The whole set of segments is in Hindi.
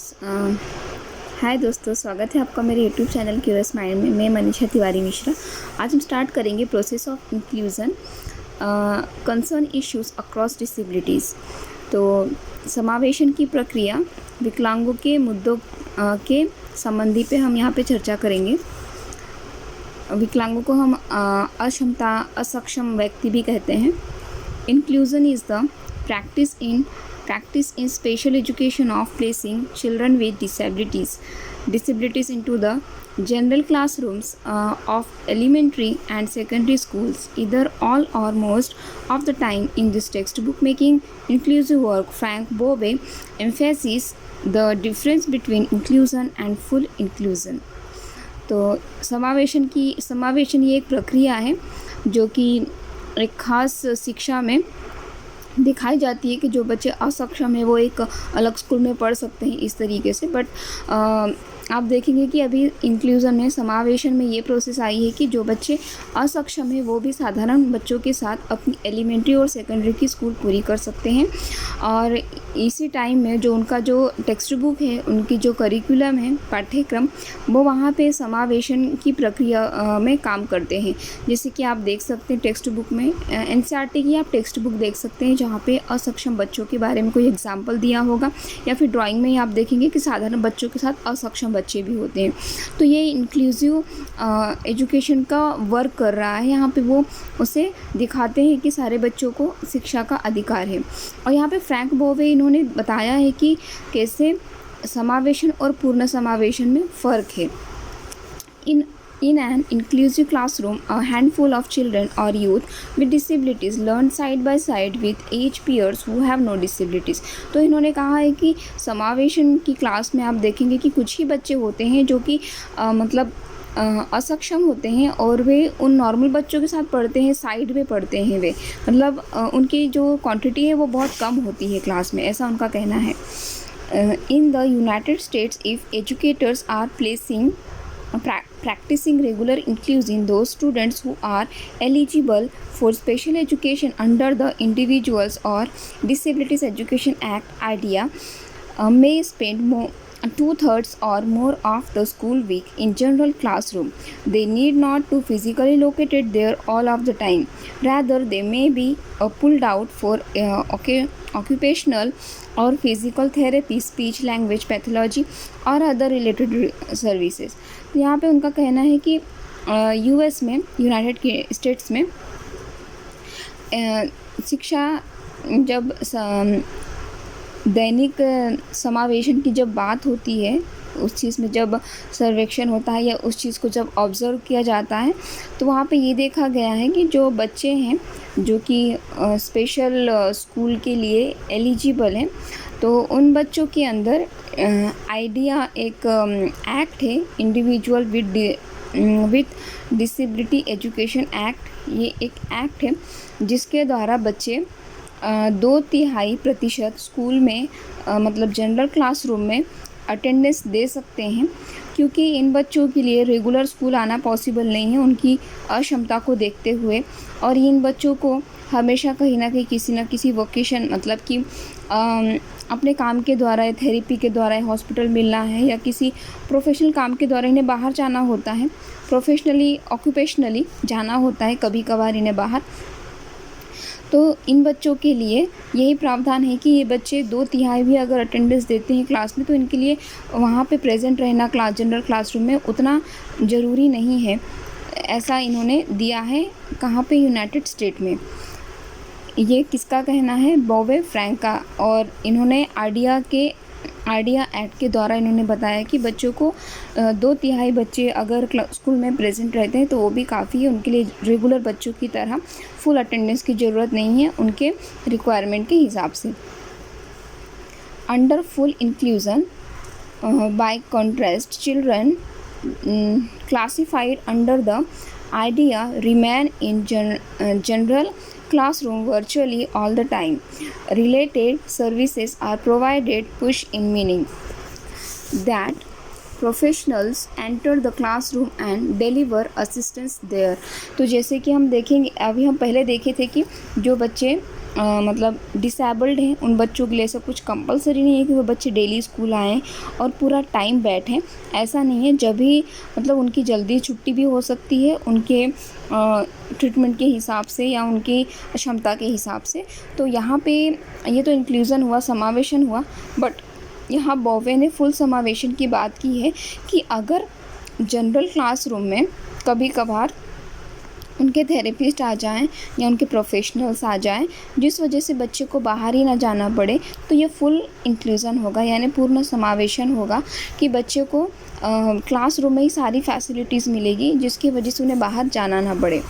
फ्रेंड्स, हाय दोस्तों, स्वागत है आपका मेरे यूट्यूब चैनल क्यूरियस माइंड में। मैं मनीषा तिवारी मिश्रा। आज हम स्टार्ट करेंगे process of inclusion concern issues across disabilities. तो समावेशन की प्रक्रिया विकलांगों के मुद्दों के संबंधी पे हम यहाँ पे चर्चा करेंगे। विकलांगों को हम अक्षमता असक्षम व्यक्ति भी कहते हैं। Inclusion is the practice in special education of placing children with disabilities into the general classrooms of elementary and secondary schools, either all or most of the time. In this textbook making inclusive work, Frank Bowe emphasizes the difference between inclusion and full inclusion. तो समावेशन ये एक प्रक्रिया है जो कि एक खास शिक्षा में दिखाई जाती है कि जो बच्चे असक्षम है वो एक अलग स्कूल में पढ़ सकते हैं इस तरीके से। बट आप देखेंगे कि अभी इंक्लूज़न में समावेशन में ये प्रोसेस आई है कि जो बच्चे असक्षम है वो भी साधारण बच्चों के साथ अपनी एलिमेंट्री और सेकेंडरी की स्कूल पूरी कर सकते हैं। और इसी टाइम में जो उनका जो टेक्स्ट बुक है, उनकी जो करिकुलम है, पाठ्यक्रम, वो वहाँ पे समावेशन की प्रक्रिया में काम करते हैं। जैसे कि आप देख सकते हैं टेक्स्ट बुक में एनसीईआरटी की आप टेक्स्ट बुक देख सकते हैं जहाँ पे असक्षम बच्चों के बारे में कोई एग्जाम्पल दिया होगा, या फिर ड्राइंग में ही आप देखेंगे कि साधारण बच्चों के साथ असक्षम बच्चे भी होते हैं। तो ये इंक्लूसिव एजुकेशन का वर्क कर रहा है। यहाँ पे वो उसे दिखाते हैं कि सारे बच्चों को शिक्षा का अधिकार है। और यहाँ पे फ्रैंक बोवे इन्होंने बताया है कि कैसे समावेशन और पूर्ण समावेशन में फ़र्क है। In an inclusive classroom, a handful of children or youth with disabilities learn side by side with age peers who have no disabilities. तो इन्होंने कहा है कि समावेशन की क्लास में आप देखेंगे कि कुछ ही बच्चे होते हैं जो कि असक्षम होते हैं और वे उन नॉर्मल बच्चों के साथ पढ़ते हैं, साइड में पढ़ते हैं। वे मतलब उनकी जो क्वांटिटी है वो बहुत कम होती है क्लास में, ऐसा उनका कहना है। In the United States, if educators are practicing regular inclusion, those students who are eligible for special education under the Individuals or Disabilities Education Act (IDEA) may spend 2/3 or more of the school week in general classroom. They need not to physically located there all of the time. Rather, they may be pulled out for occupational or physical therapy, speech language pathology और other related services. तो यहाँ पे उनका कहना है कि यूएस में, यूनाइटेड स्टेट्स में शिक्षा जब दैनिक समावेशन की जब बात होती है, उस चीज़ में जब सर्वेक्षण होता है या उस चीज़ को जब ऑब्ज़र्व किया जाता है, तो वहाँ पे ये देखा गया है कि जो बच्चे हैं जो कि स्पेशल स्कूल के लिए एलिजिबल हैं, तो उन बच्चों के अंदर आइडिया एक एक्ट है, individual with disability education act. ये एक एक्ट है जिसके द्वारा बच्चे 2/3% स्कूल में मतलब जनरल क्लासरूम में अटेंडेंस दे सकते हैं, क्योंकि इन बच्चों के लिए रेगुलर स्कूल आना पॉसिबल नहीं है उनकी अक्षमता को देखते हुए। और इन बच्चों को हमेशा कहीं ना कहीं किसी न किसी वोकेशन, मतलब कि अपने काम के द्वारा, थेरेपी के द्वारा हॉस्पिटल मिलना है, या किसी प्रोफेशनल काम के द्वारा इन्हें बाहर जाना होता है, प्रोफेशनली ऑक्यूपेशनली जाना होता है कभी कभार इन्हें बाहर। तो इन बच्चों के लिए यही प्रावधान है कि ये बच्चे 2/3 भी अगर अटेंडेंस देते हैं क्लास में, तो इनके लिए वहाँ पे प्रेजेंट रहना जनरल क्लासरूम में उतना ज़रूरी नहीं है। ऐसा इन्होंने दिया है कहाँ पे, यूनाइटेड स्टेट में। ये किसका कहना है? बोवे फ्रैंक का। और इन्होंने आइडिया एक्ट के द्वारा इन्होंने बताया कि बच्चों को 2/3 बच्चे अगर स्कूल में प्रेजेंट रहते हैं तो वो भी काफ़ी है, उनके लिए रेगुलर बच्चों की तरह फुल अटेंडेंस की ज़रूरत नहीं है उनके रिक्वायरमेंट के हिसाब से। Under full inclusion bye contrast, children classified under the idea remain in general classroom virtually all the time. Related services are provided, push in meaning that professionals enter the classroom and deliver assistance there. तो जैसे कि हम देखेंगे, अभी हम पहले देखे थे कि जो बच्चे मतलब डिसेबल्ड हैं उन बच्चों के लिए ऐसा कुछ कंपलसरी नहीं है कि वो बच्चे डेली स्कूल आएँ और पूरा टाइम बैठें, ऐसा नहीं है। जब भी मतलब उनकी जल्दी छुट्टी भी हो सकती है उनके ट्रीटमेंट के हिसाब से या उनकी क्षमता के हिसाब से। तो यहाँ पे ये तो इंक्लूज़न हुआ, समावेशन हुआ, बट यहाँ बॉवे ने फुल समावेशन की बात की है कि अगर जनरल क्लासरूम में कभी कभार उनके थेरेपिस्ट आ जाएं या उनके प्रोफेशनल्स आ जाएं जिस वजह से बच्चे को बाहर ही ना जाना पड़े, तो ये फुल इंक्लूज़न होगा, यानी पूर्ण समावेशन होगा कि बच्चे को क्लासरूम में ही सारी फैसिलिटीज़ मिलेगी जिसकी वजह से उन्हें बाहर जाना ना पड़े।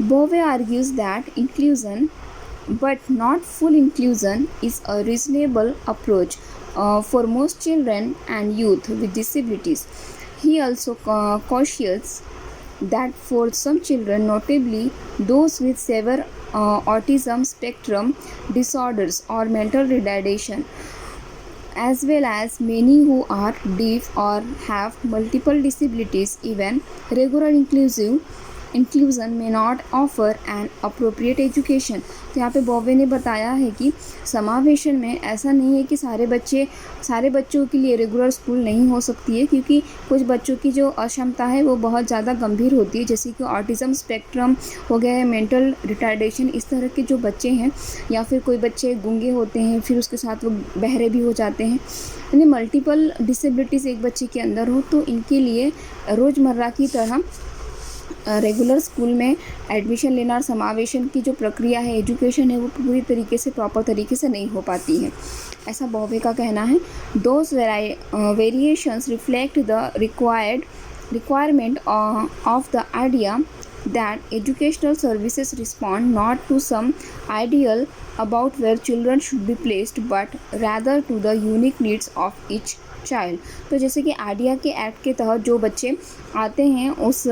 Bowe argues that inclusion, but not full inclusion, is a reasonable approach for most children and youth with disabilities. He also cautions that for some children, notably those with severe autism spectrum disorders or mental retardation, as well as many who are deaf or have multiple disabilities, even regular inclusion may not offer an appropriate education. तो यहाँ पे बॉवे ने बताया है कि समावेशन में ऐसा नहीं है कि सारे बच्चों के लिए रेगुलर स्कूल नहीं हो सकती है, क्योंकि कुछ बच्चों की जो अक्षमता है वो बहुत ज़्यादा गंभीर होती है, जैसे कि ऑटिज़म स्पेक्ट्रम हो गया है, मेंटल रिटार्डेशन, इस तरह के जो बच्चे हैं, या फिर कोई बच्चे गूंगे होते हैं फिर उसके साथ वो बहरे भी हो जाते हैं, यानी मल्टीपल डिसेबिलिटीज़ एक बच्चे के अंदर हो, तो इनके लिए रोज़मर्रा की तरह रेगुलर स्कूल में एडमिशन लेना और समावेशन की जो प्रक्रिया है, एजुकेशन है, वो पूरी तरीके से प्रॉपर तरीके से नहीं हो पाती है, ऐसा बॉवे का कहना है। Those variations reflect the requirement of the idea that educational services respond not to some ideal about where children should be placed, but rather to the unique needs of each child. तो जैसे कि आइडिया के एक्ट के तहत जो बच्चे आते हैं उस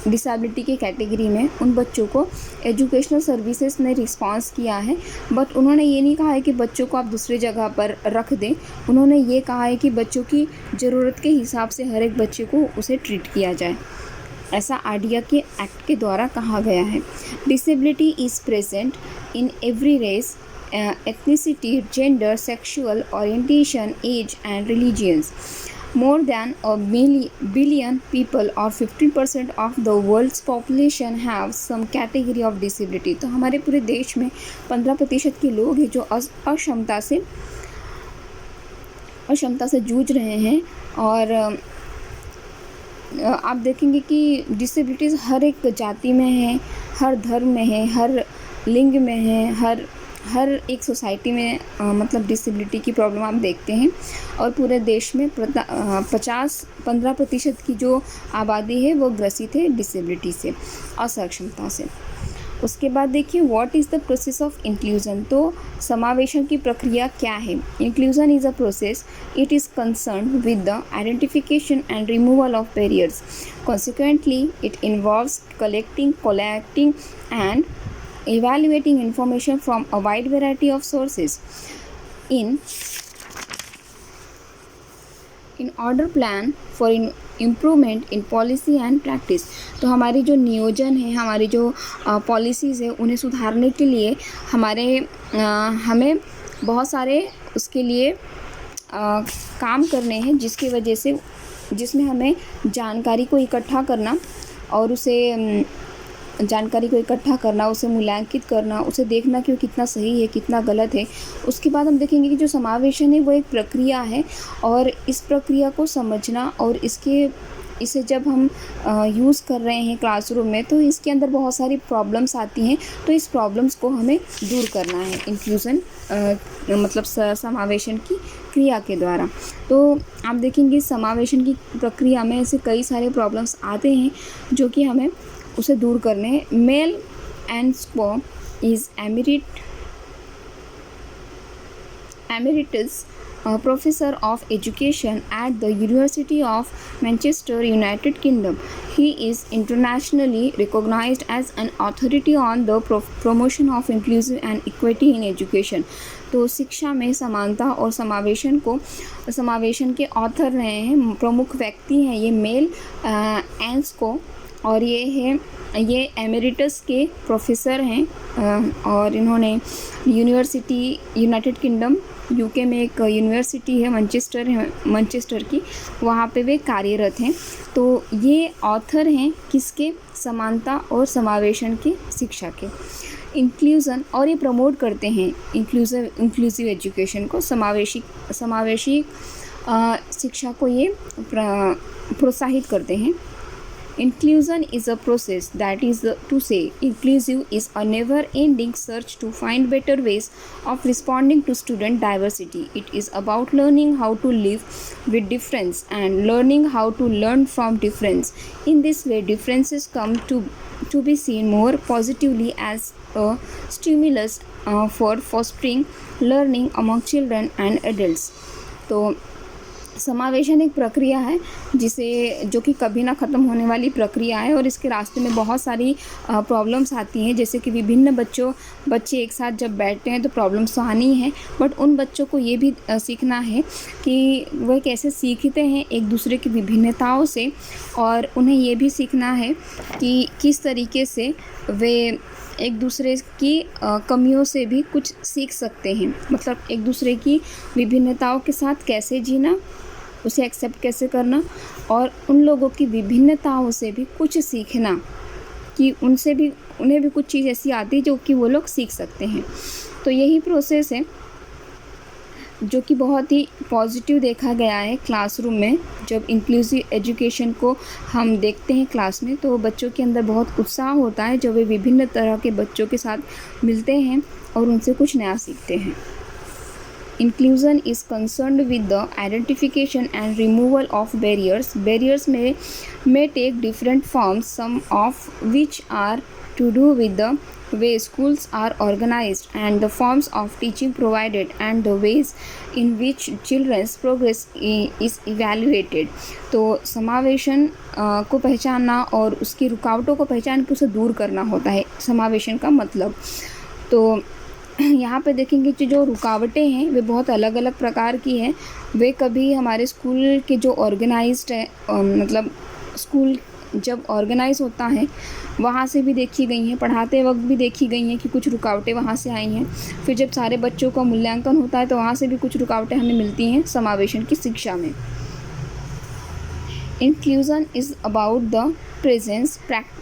डिसेबिलिटी के कैटेगरी में, उन बच्चों को एजुकेशनल सर्विसेज ने रिस्पांस किया है, बट उन्होंने ये नहीं कहा है कि बच्चों को आप दूसरी जगह पर रख दें, उन्होंने ये कहा है कि बच्चों की ज़रूरत के हिसाब से हर एक बच्चे को उसे ट्रीट किया जाए, ऐसा आइडिया के एक्ट के द्वारा कहा गया है। Disability is present in every race, ethnicity, gender, sexual orientation, age and religions. More than a billion people or 15% of the world's population have some category of disability. तो हमारे पूरे देश में 15% के लोग हैं जो अक्षमता से जूझ रहे हैं, और आप देखेंगे कि डिसेबिलिटीज़ हर एक जाति में है, हर धर्म में है, हर लिंग में है, हर एक सोसाइटी में मतलब डिसेबिलिटी की प्रॉब्लम आप देखते हैं, और पूरे देश में 15% की जो आबादी है वो ग्रसित है डिसेबिलिटी से, असक्षमता से। उसके बाद देखिए what is the process of inclusion. तो समावेशन की प्रक्रिया क्या है। Inclusion is a process, it is concern with the identification and removal of barriers. Consequently it involves collecting and evaluating information from a wide variety of sources in order plan for improvement in policy and practice। तो हमारी जो नियोजन है, हमारी जो पॉलिसीज़ है, उन्हें सुधारने के लिए हमें बहुत सारे उसके लिए काम करने हैं, जिसमें हमें जानकारी को इकट्ठा करना और उसे मूल्यांकित करना, उसे देखना कि वो कितना सही है, कितना गलत है। उसके बाद हम देखेंगे कि जो समावेशन है वो एक प्रक्रिया है, और इस प्रक्रिया को समझना और इसे जब हम यूज़ कर रहे हैं क्लासरूम में, तो इसके अंदर बहुत सारी प्रॉब्लम्स आती हैं, तो इस प्रॉब्लम्स को हमें दूर करना है इंक्लूज़न मतलब समावेशन की क्रिया के द्वारा। तो आप देखेंगे समावेशन की प्रक्रिया में ऐसे कई सारे प्रॉब्लम्स आते हैं जो कि हमें उसे दूर करने हैं। Mel Ainscow is emeritus professor of education at the University of Manchester, United Kingdom. He is internationally recognized as an authority on the promotion of inclusion and equity in education. तो शिक्षा में समानता और समावेशन के ऑथर रहे हैं, प्रमुख व्यक्ति हैं ये मेल एंस्को, और ये है ये एमेरिटस के प्रोफेसर हैं और इन्होंने यूनिवर्सिटी यूनाइटेड किंगडम यूके में एक यूनिवर्सिटी है मैनचेस्टर की, वहाँ पे वे कार्यरत हैं। तो ये ऑथर हैं किसके? समानता और समावेशन की शिक्षा के, इंक्लूज़न, और ये प्रमोट करते हैं इंक्लूसिव एजुकेशन को, समावेशी शिक्षा को ये प्रोत्साहित करते हैं। Inclusion is a process, that is to say, inclusive is a never-ending search to find better ways of responding to student diversity. It is about learning how to live with difference and learning how to learn from difference. In this way, differences come to be seen more positively as a stimulus for fostering learning among children and adults. तो समावेशन एक प्रक्रिया है जो कि कभी ना ख़त्म होने वाली प्रक्रिया है और इसके रास्ते में बहुत सारी प्रॉब्लम्स आती हैं, जैसे कि विभिन्न बच्चे एक साथ जब बैठते हैं तो प्रॉब्लम्स तो आनी ही है, बट उन बच्चों को ये भी सीखना है कि वह कैसे सीखते हैं एक दूसरे की विभिन्नताओं से, और उन्हें ये भी सीखना है कि किस तरीके से वे एक दूसरे की कमियों से भी कुछ सीख सकते हैं, मतलब एक दूसरे की विभिन्नताओं के साथ कैसे जीना, उसे एक्सेप्ट कैसे करना, और उन लोगों की विभिन्नताओं से भी कुछ सीखना कि उन्हें भी कुछ चीज़ ऐसी आती है जो कि वो लोग सीख सकते हैं। तो यही प्रोसेस है जो कि बहुत ही पॉजिटिव देखा गया है क्लासरूम में। जब इंक्लूसिव एजुकेशन को हम देखते हैं क्लास में तो बच्चों के अंदर बहुत उत्साह होता है जब वे विभिन्न तरह के बच्चों के साथ मिलते हैं और उनसे कुछ नया सीखते हैं। Inclusion is concerned with the identification and removal of barriers. Barriers may take different forms, some of which are to do with the way schools are organized and the forms of teaching provided and the ways in which children's progress is evaluated. तो समावेशन को पहचानना और उसकी रुकावटों को पहचान के उसे दूर करना होता है समावेशन का मतलब। तो यहाँ पे देखेंगे कि जो रुकावटें हैं वे बहुत अलग अलग प्रकार की हैं। वे कभी हमारे स्कूल के जो ऑर्गेनाइज्ड है मतलब स्कूल जब ऑर्गेनाइज होता है वहाँ से भी देखी गई हैं, पढ़ाते वक्त भी देखी गई हैं कि कुछ रुकावटें वहाँ से आई हैं। फिर जब सारे बच्चों का मूल्यांकन होता है तो वहाँ से भी कुछ रुकावटें हमें मिलती हैं समावेशन की शिक्षा में। Inclusion is about the presence,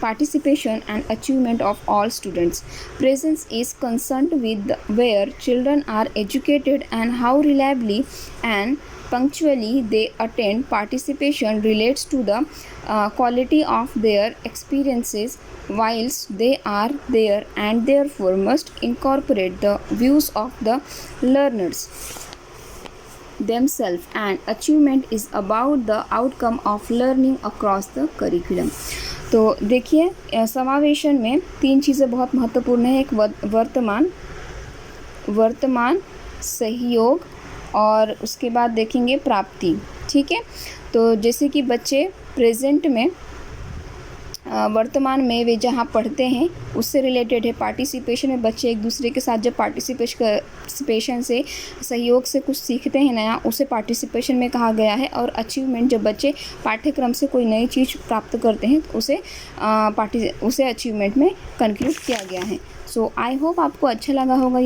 participation and achievement of all students. Presence is concerned with where children are educated and how reliably and punctually they attend. Participation relates to the quality of their experiences whilst they are there and therefore must incorporate the views of the learners themselves, and achievement is about the outcome of learning across the curriculum. तो देखिए समावेशन में तीन चीज़ें बहुत महत्वपूर्ण है। एक वर्तमान सहयोग और उसके बाद देखेंगे प्राप्ति। ठीक है, तो जैसे कि बच्चे प्रेजेंट में वर्तमान में वे जहाँ पढ़ते हैं उससे रिलेटेड है। पार्टिसिपेशन में बच्चे एक दूसरे के साथ जब पार्टिसिपेशन से सहयोग से कुछ सीखते हैं नया, उसे पार्टिसिपेशन में कहा गया है। और अचीवमेंट जब बच्चे पाठ्यक्रम से कोई नई चीज़ प्राप्त करते हैं तो उसे अचीवमेंट में कंक्लूड किया गया है। सो आई होप आपको अच्छा लगा होगा ये